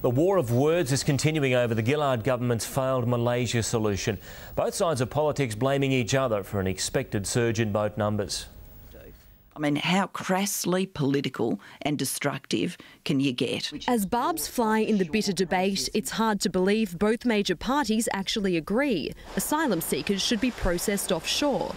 The war of words is continuing over the Gillard Government's failed Malaysia Solution. Both sides of politics blaming each other for an expected surge in boat numbers. I mean, how crassly political and destructive can you get? As barbs fly in the bitter debate, it's hard to believe both major parties actually agree. Asylum seekers should be processed offshore.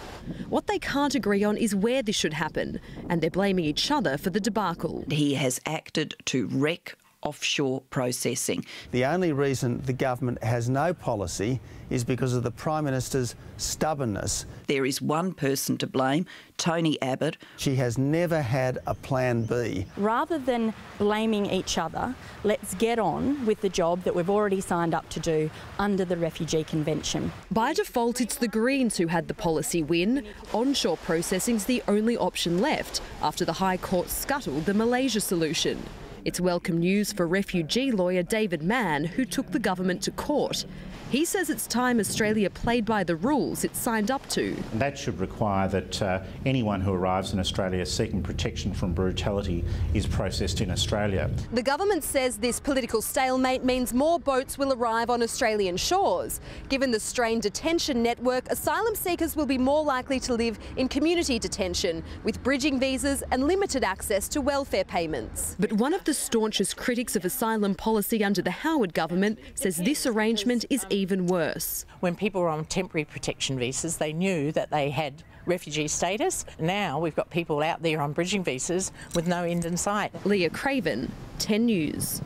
What they can't agree on is where this should happen, and they're blaming each other for the debacle. He has acted to wreck offshore processing. The only reason the government has no policy is because of the Prime Minister's stubbornness. There is one person to blame, Tony Abbott. She has never had a plan B. Rather than blaming each other, let's get on with the job that we've already signed up to do under the Refugee Convention. By default, it's the Greens who had the policy win. Onshore processing's the only option left after the High Court scuttled the Malaysia Solution. It's welcome news for refugee lawyer David Mann, who took the government to court. He says it's time Australia played by the rules it signed up to. That should require that anyone who arrives in Australia seeking protection from brutality is processed in Australia. The government says this political stalemate means more boats will arrive on Australian shores. Given the strained detention network, asylum seekers will be more likely to live in community detention, with bridging visas and limited access to welfare payments. But one of the staunchest critics of asylum policy under the Howard government says this arrangement is even worse. When people were on temporary protection visas, they knew that they had refugee status. Now we've got people out there on bridging visas with no end in sight. Leah Craven, 10 News.